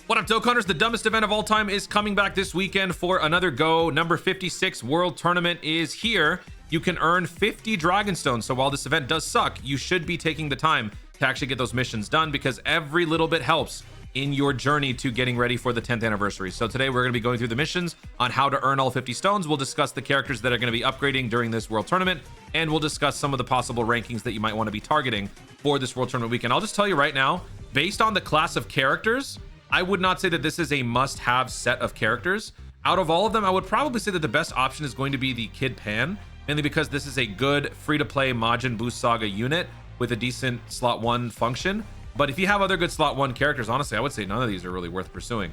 What up, Dokkaners? The dumbest event of all time is coming back this weekend for another go. Number 56 World Tournament is here. You can earn 50 Dragon Stones. So while this event does suck, you should be taking the time to actually get those missions done because every little bit helps in your journey to getting ready for the 10th anniversary. So today we're going to be going through the missions on how to earn all 50 stones. We'll discuss the characters that are going to be upgrading during this World Tournament, and we'll discuss some of the possible rankings that you might want to be targeting for this World Tournament weekend. I'll just tell you right now, based on the class of characters, I would not say that this is a must-have set of characters. Out of all of them, I would probably say that the best option is going to be the Kid Pan, mainly because this is a good free-to-play Majin Buu Saga unit with a decent slot 1 function. But if you have other good slot 1 characters, honestly, I would say none of these are really worth pursuing.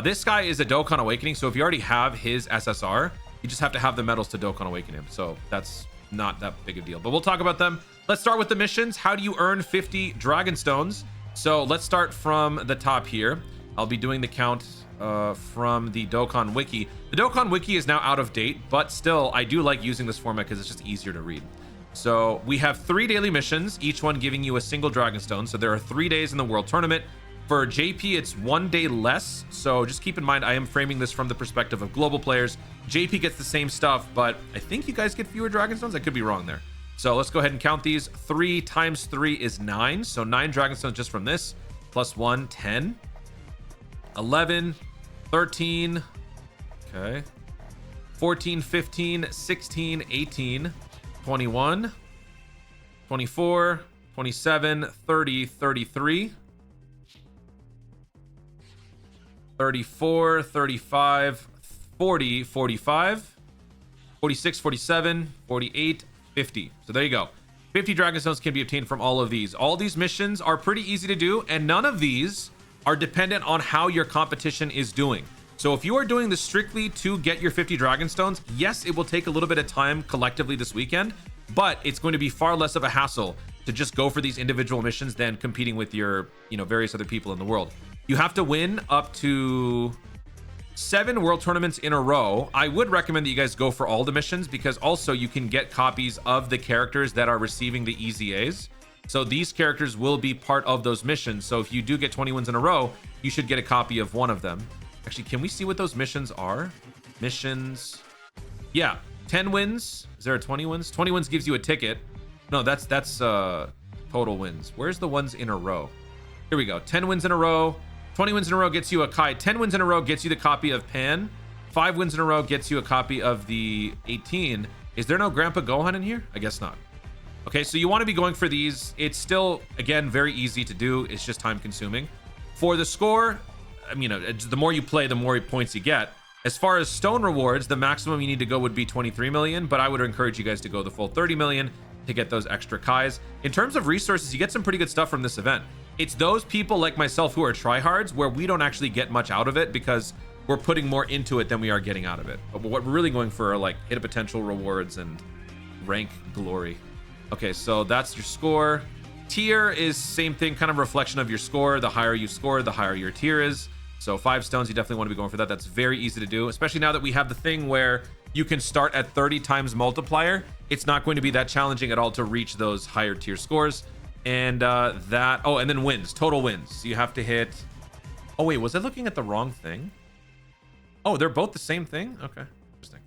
This guy is a Dokkan Awakening, so if you already have his SSR, you just have to have the medals to Dokkan Awaken him. So that's not that big a deal. But we'll talk about them. Let's start with the missions. How do you earn 50 Dragon Stones? So let's start from the top here. I'll be doing the count from the Dokkan Wiki. The Dokkan Wiki is now out of date, but still, I do like using this format because it's just easier to read. So we have 3 daily missions, each one giving you a single Dragon Stone. So there are 3 days in the World Tournament. For JP, it's 1 day less. So just keep in mind, I am framing this from the perspective of global players. JP gets the same stuff, but I think you guys get fewer Dragon Stones. I could be wrong there. So let's go ahead and count these. 3 times 3 is 9. So 9 Dragon Stones just from this, plus 1, 10. 11, 13, okay, 14, 15, 16, 18, 21, 24, 27, 30, 33, 34, 35, 40, 45, 46, 47, 48, 50. So there you go. 50 Dragon Stones can be obtained from all of these. All these missions are pretty easy to do, and none of these are dependent on how your competition is doing. So if you are doing this strictly to get your 50 Dragon Stones, yes, it will take a little bit of time collectively this weekend, but it's going to be far less of a hassle to just go for these individual missions than competing with your, various other people in the world. You have to win up to 7 world tournaments in a row. I would recommend that you guys go for all the missions because also you can get copies of the characters that are receiving the EZAs. So these characters will be part of those missions. So if you do get 20 wins in a row, you should get a copy of one of them. Actually, can we see what those missions are? Missions. Yeah, 10 wins. Is there a 20 wins? 20 wins gives you a ticket. No, that's total wins. Where's the ones in a row? Here we go. 10 wins in a row. 20 wins in a row gets you a Kai. 10 wins in a row gets you the copy of Pan. 5 wins in a row gets you a copy of the 18. Is there no Grandpa Gohan in here? I guess not. Okay, so you want to be going for these. It's still, again, very easy to do. It's just time consuming. For the score, the more you play, the more points you get. As far as stone rewards, the maximum you need to go would be 23 million, but I would encourage you guys to go the full 30 million to get those extra Kais. In terms of resources, you get some pretty good stuff from this event. It's those people like myself who are tryhards where we don't actually get much out of it because we're putting more into it than we are getting out of it. But what we're really going for are like hit potential rewards and rank glory. Okay, so that's your score. Tier is same thing, kind of reflection of your score. The higher you score, the higher your tier is. So 5 stones, you definitely want to be going for that. That's very easy to do, especially now that we have the thing where you can start at 30 times multiplier. It's not going to be that challenging at all to reach those higher tier scores. And and then wins, total wins. So you have to hit, oh wait, was I looking at the wrong thing? Oh, they're both the same thing? Okay, interesting.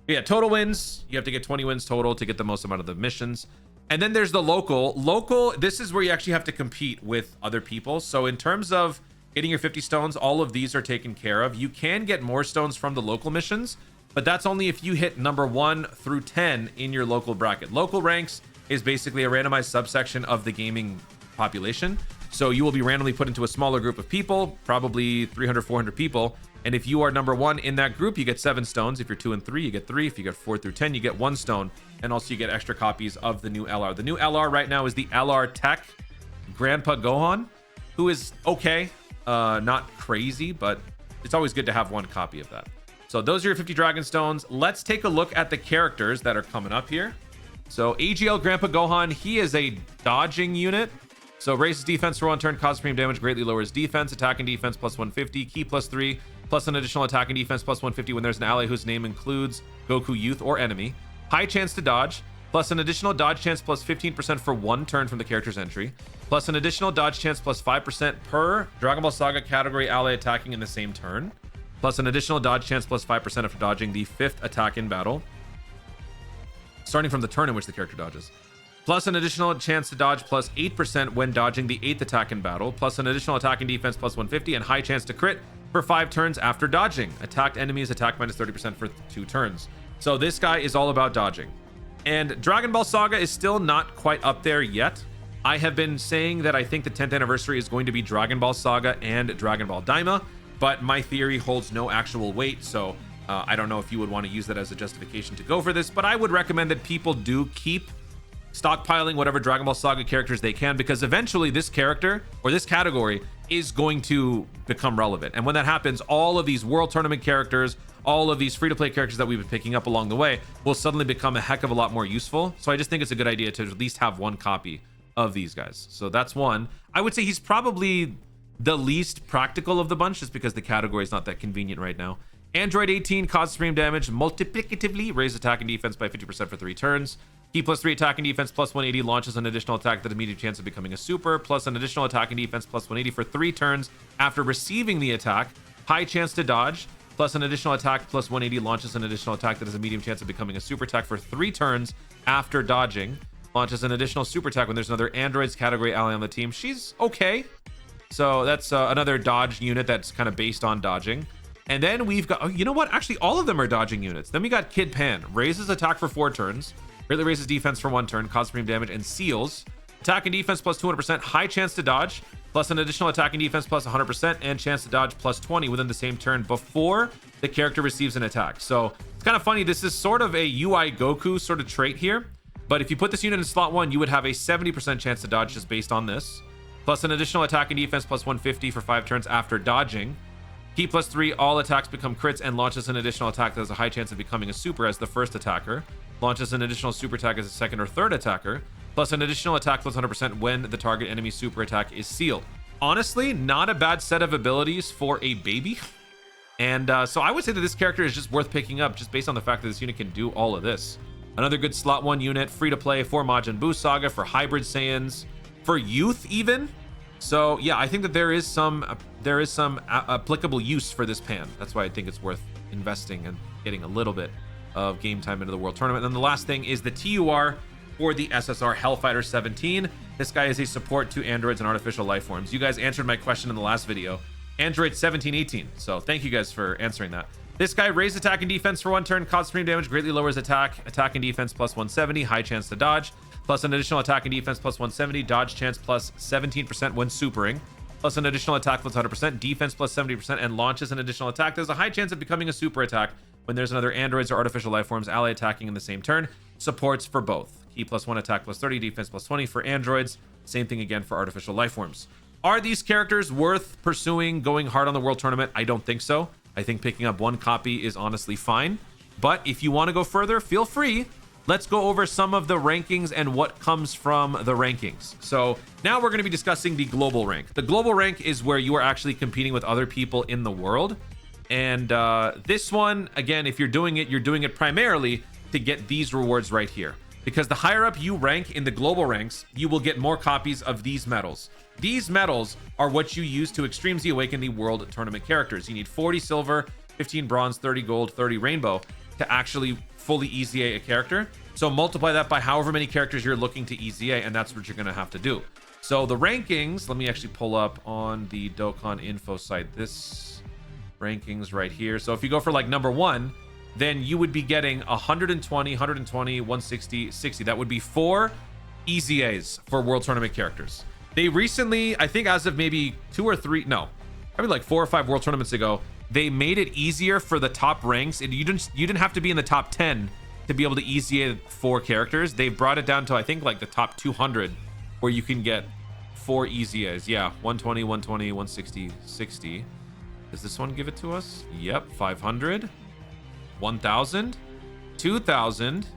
Yeah, total wins, you have to get 20 wins total to get the most amount of the missions. And then there's the local. This is where you actually have to compete with other people. So in terms of getting your 50 stones, all of these are taken care of. You can get more stones from the local missions, but that's only if you hit number 1 through 10 in your local bracket. Local ranks is basically a randomized subsection of the gaming population. So you will be randomly put into a smaller group of people, probably 300, 400 people. And if you are number 1 in that group, you get 7 stones. If you're 2 and 3, you get 3. If you get 4 through 10, you get 1 stone. And also you get extra copies of the new LR. The new LR right now is the LR Tech Grandpa Gohan, who is okay. Not crazy, but it's always good to have 1 copy of that. So those are your 50 Dragon Stones. Let's take a look at the characters that are coming up here. So AGL Grandpa Gohan, he is a dodging unit. So raises defense for 1 turn, causes premium damage, greatly lowers defense, attack and defense plus 150, key plus 3, plus an additional attack and defense plus 150 when there's an ally whose name includes Goku Youth or enemy. High chance to dodge, plus an additional dodge chance plus 15% for 1 turn from the character's entry, plus an additional dodge chance plus 5% per Dragon Ball Saga category ally attacking in the same turn, plus an additional dodge chance plus 5% after dodging the 5th attack in battle, starting from the turn in which the character dodges, plus an additional chance to dodge plus 8% when dodging the 8th attack in battle, plus an additional attack and defense plus 150, and high chance to crit for 5 turns after dodging. Attacked enemies attack minus 30% for 2 turns. So this guy is all about dodging. And Dragon Ball Saga is still not quite up there yet. I have been saying that I think the 10th anniversary is going to be Dragon Ball Saga and Dragon Ball Daima, but my theory holds no actual weight, so I don't know if you would want to use that as a justification to go for this, but I would recommend that people do keep stockpiling whatever Dragon Ball Saga characters they can, because eventually this character or this category is going to become relevant. And when that happens, all of these World Tournament characters, all of these free-to-play characters that we've been picking up along the way will suddenly become a heck of a lot more useful. So I just think it's a good idea to at least have 1 copy of these guys. So that's one. I would say he's probably the least practical of the bunch, just because the category is not that convenient right now. Android 18 causes supreme damage, multiplicatively raise attack and defense by 50% for 3 turns. Key plus 3 attack and defense plus 180 launches an additional attack that has a medium chance of becoming a super, plus an additional attack and defense plus 180 for 3 turns after receiving the attack. High chance to dodge, plus an additional attack plus 180 launches an additional attack that has a medium chance of becoming a super attack for 3 turns after dodging. Launches an additional super attack when there's another androids category ally on the team. She's okay. So that's another dodge unit that's kind of based on dodging. And then we've got, oh, you know what? Actually, all of them are dodging units. Then we got Kid Pan. Raises attack for 4 turns. Greatly raises defense for 1 turn. Causes supreme damage and seals. Attack and defense plus 200%. High chance to dodge. Plus an additional attack and defense plus 100%. And chance to dodge plus 20 within the same turn before the character receives an attack. So it's kind of funny. This is sort of a UI Goku sort of trait here. But if you put this unit in slot 1, you would have a 70% chance to dodge just based on this. Plus an additional attack and defense plus 150 for 5 turns after dodging. Key plus 3, all attacks become crits and launches an additional attack that has a high chance of becoming a super as the first attacker. Launches an additional super attack as a second or third attacker. Plus an additional attack plus 100% when the target enemy super attack is sealed. Honestly, not a bad set of abilities for a baby. And so I would say that this character is just worth picking up just based on the fact that this unit can do all of this. Another good slot 1 unit, free to play for Majin Buu Saga, for Hybrid Saiyans, for youth even. So yeah, I think that there is some applicable use for this pan. That's why I think it's worth investing and getting a little bit of game time into the World Tournament. And then the last thing is the TUR for the SSR Hellfighter 17. This guy is a support to androids and artificial life forms. You guys answered my question in the last video. Android 1718. So thank you guys for answering that. This guy raised attack and defense for 1 turn, causes supreme damage, greatly lowers attack and defense plus 170, high chance to dodge, plus an additional attack and defense plus 170, dodge chance plus 17% when supering, plus an additional attack plus 100%, defense plus 70%, and launches an additional attack. There's a high chance of becoming a super attack when there's another androids or artificial life forms ally attacking in the same turn. Supports for both. Key plus 1 attack plus 30, defense plus 20 for androids. Same thing again for artificial life forms. Are these characters worth pursuing, going hard on the World Tournament? I don't think so. I think picking up 1 copy is honestly fine. But if you want to go further, feel free. Let's go over some of the rankings and what comes from the rankings. So now we're going to be discussing the global rank. The global rank is where you are actually competing with other people in the world. And this one, again, if you're doing it primarily to get these rewards right here. Because the higher up you rank in the global ranks, you will get more copies of these medals. These medals are what you use to Extreme Z Awaken the World Tournament characters. You need 40 silver, 15 bronze, 30 gold, 30 rainbow to actually fully EZA a character. So multiply that by however many characters you're looking to EZA, and that's what you're going to have to do. So the rankings, let me actually pull up on the Dokkan Info site this rankings right here. So if you go for like number 1, then you would be getting 120, 120, 160, 60. That would be 4 EZAs for World Tournament characters. They recently, I think as of maybe 2 or 3, no, probably like 4 or 5 World Tournaments ago, they made it easier for the top ranks. And you didn't have to be in the top 10 to be able to EZA 4 characters. They brought it down to, I think, like the top 200 where you can get 4 EZAs. Yeah, 120, 120, 160, 60. Does this one give it to us? Yep, 500, 1,000, 2,000.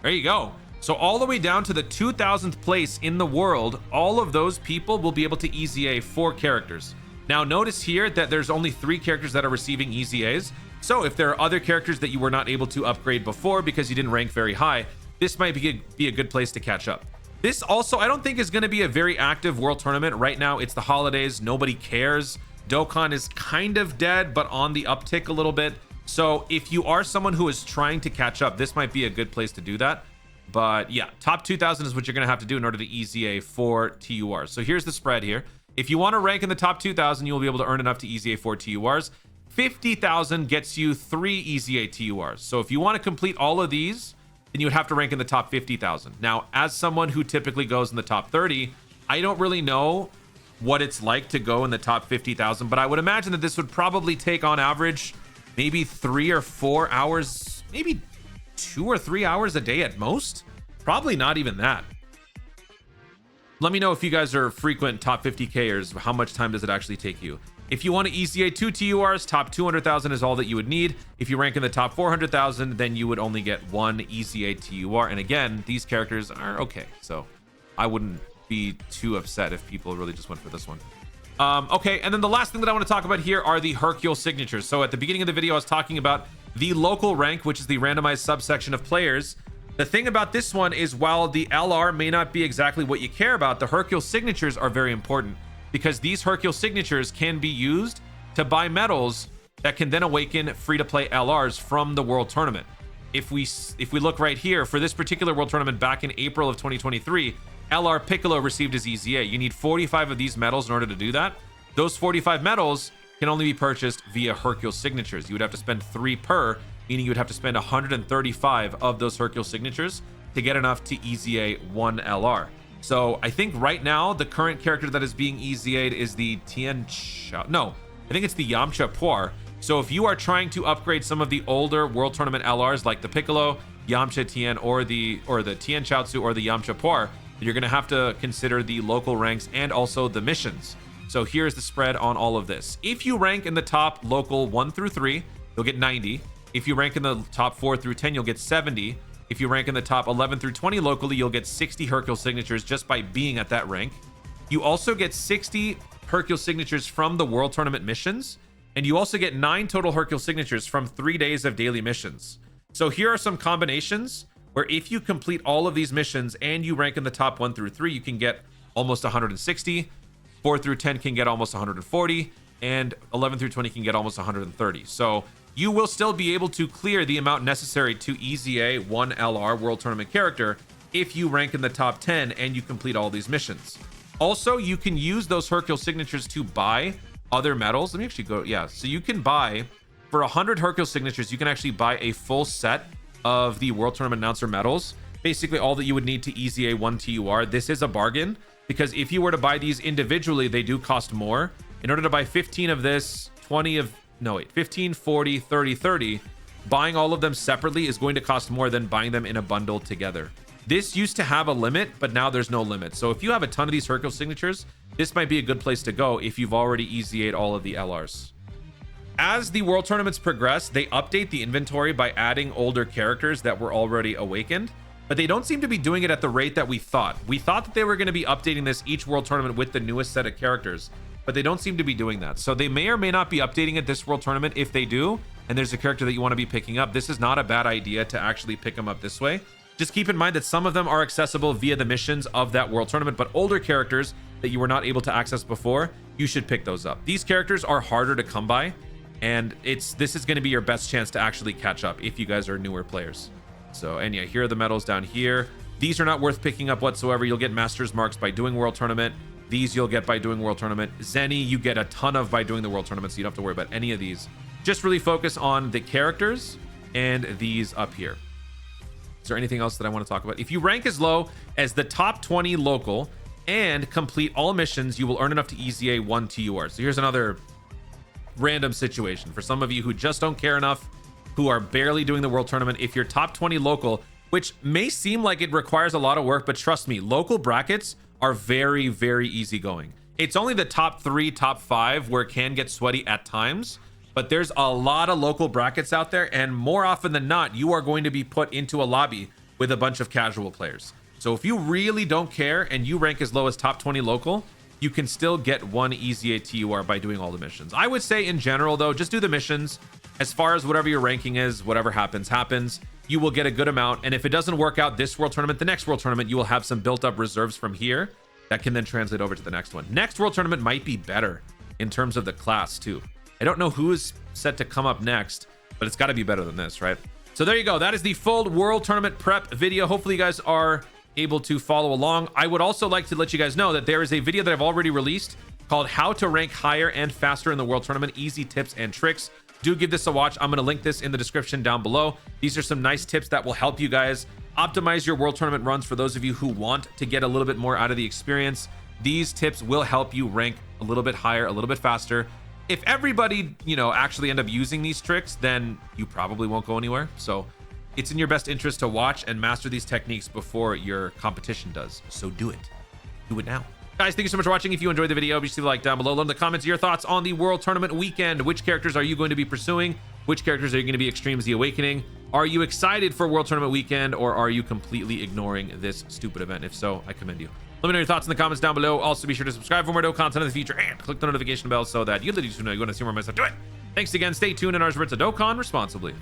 There you go. So all the way down to the 2,000th place in the world, all of those people will be able to EZA 4 characters. Now notice here that there's only 3 characters that are receiving EZAs. So if there are other characters that you were not able to upgrade before because you didn't rank very high, this might be a good place to catch up. This also, I don't think is going to be a very active world tournament. Right now, it's the holidays. Nobody cares. Dokkan is kind of dead, but on the uptick a little bit. So if you are someone who is trying to catch up, this might be a good place to do that. But yeah, top 2,000 is what you're going to have to do in order to EZA for TURs. So here's the spread here. If you want to rank in the top 2,000, you'll be able to earn enough to EZA 4 TURs. 50,000 gets you 3 EZA TURs. So if you want to complete all of these, then you would have to rank in the top 50,000. Now, as someone who typically goes in the top 30, I don't really know what it's like to go in the top 50,000, but I would imagine that this would probably take on average maybe 3 or 4 hours, maybe 2 or 3 hours a day at most. Probably not even that. Let me know if you guys are frequent top 50Kers. How much time does it actually take you? If you want to EZA 2 TURs, top 200,000 is all that you would need. If you rank in the top 400,000, then you would only get 1 EZA TUR. And again, these characters are okay, so I wouldn't be too upset if people really just went for this one. Okay, and then the last thing that I want to talk about here are the Hercule signatures. So at the beginning of the video, I was talking about the local rank, which is the randomized subsection of players. The thing about this one is while the LR may not be exactly what you care about, the Hercule signatures are very important because these Hercule signatures can be used to buy medals that can then awaken free-to-play LRs from the World Tournament. If we look right here, for this particular World Tournament back in April of 2023, LR Piccolo received his EZA. You need 45 of these medals in order to do that. Those 45 medals can only be purchased via Hercule signatures. You would have to spend 3 per, meaning you would have to spend 135 of those Hercule signatures to get enough to EZA 1 LR. So I think right now the current character that is being EZA'd is the no, I think it's the Yamcha Puar. So if you are trying to upgrade some of the older World Tournament LRs like the Piccolo, Yamcha Tien, or the Tien Chaozu or the Yamcha Puar, you're going to have to consider the local ranks and also the missions. So here's the spread on all of this. If you rank in the top local 1 through 3, you'll get 90. If you rank in the top 4 through 10, you'll get 70. If you rank in the top 11 through 20 locally, you'll get 60 Hercule signatures just by being at that rank. You also get 60 Hercule signatures from the World Tournament missions, and you also get 9 total Hercule signatures from 3 days of daily missions. So here are some combinations where if you complete all of these missions and you rank in the top 1 through 3, you can get almost 160. 4 through 10 can get almost 140, and 11 through 20 can get almost 130. So you will still be able to clear the amount necessary to EZA 1 LR World Tournament character if you rank in the top 10 and you complete all these missions. Also, you can use those Hercule signatures to buy other medals. Let me actually go, yeah. So you can buy, for 100 Hercule signatures, you can actually buy a full set of the World Tournament announcer medals. Basically all that you would need to EZA 1 TUR. This is a bargain because if you were to buy these individually, they do cost more. In order to buy 15 of this, 15, 40, 30, 30, buying all of them separately is going to cost more than buying them in a bundle together. This used to have a limit, but now there's no limit. So if you have a ton of these Hercule signatures, this might be a good place to go if you've already EZA'd all of the LRs. As the World Tournaments progress, they update the inventory by adding older characters that were already awakened, but they don't seem to be doing it at the rate that we thought. We thought that they were going to be updating this each World Tournament with the newest set of characters, but they don't seem to be doing that. So they may or may not be updating it this World Tournament. If they do, and there's a character that you want to be picking up, this is not a bad idea to actually pick them up this way. Just keep in mind that some of them are accessible via the missions of that World Tournament, but older characters that you were not able to access before, you should pick those up. These characters are harder to come by, and this is going to be your best chance to actually catch up if you guys are newer players. So, and yeah, here are the medals down here. These are not worth picking up whatsoever. You'll get Master's Marks by doing World Tournament. These you'll get by doing World Tournament. Zenny you get a ton of by doing the World Tournament, so you don't have to worry about any of these. Just really focus on the characters and these up here. Is there anything else that I want to talk about? If you rank as low as the top 20 local and complete all missions, you will earn enough to EZA 1 TUR. So here's another random situation for some of you who just don't care enough, who are barely doing the World Tournament. If you're top 20 local, which may seem like it requires a lot of work, but trust me, local brackets are very, very easygoing. It's only the top 3, top 5 where it can get sweaty at times, but there's a lot of local brackets out there, and more often than not, you are going to be put into a lobby with a bunch of casual players. So if you really don't care and you rank as low as top 20 local, you can still get 1 EZA TUR by doing all the missions. I would say in general though, just do the missions. As far as whatever your ranking is, whatever happens, happens. you will get a good amount. And if it doesn't work out this world tournament, the next world tournament, you will have some built up reserves from here that can then translate over to the next one. Next world tournament might be better in terms of the class too. I don't know who is set to come up next, but it's got to be better than this, right? So there you go. That is the full world tournament prep video. Hopefully you guys are able to follow along. I would also like to let you guys know that there is a video that I've already released called How to Rank Higher and Faster in the World Tournament, Easy Tips and Tricks. Do give this a watch. I'm going to link this in the description down below. These are some nice tips that will help you guys optimize your world tournament runs for those of you who want to get a little bit more out of the experience. These tips will help you rank a little bit higher, a little bit faster. If everybody, actually end up using these tricks, then you probably won't go anywhere. So it's in your best interest to watch and master these techniques before your competition does. So do it. Do it now. Guys, thank you so much for watching. If you enjoyed the video, be sure to leave a like down below. Let in the comments your thoughts on the World Tournament weekend. Which characters are you going to be pursuing? Which characters are you going to be Extreme Z Awakening? Are you excited for World Tournament weekend, or are you completely ignoring this stupid event? If so, I commend you. Let me know your thoughts in the comments down below. Also, be sure to subscribe for more dope content in the future and click the notification bell so that you literally know you want to see more of my stuff. Do it. Thanks again. Stay tuned, and ours, Dokkan responsibly.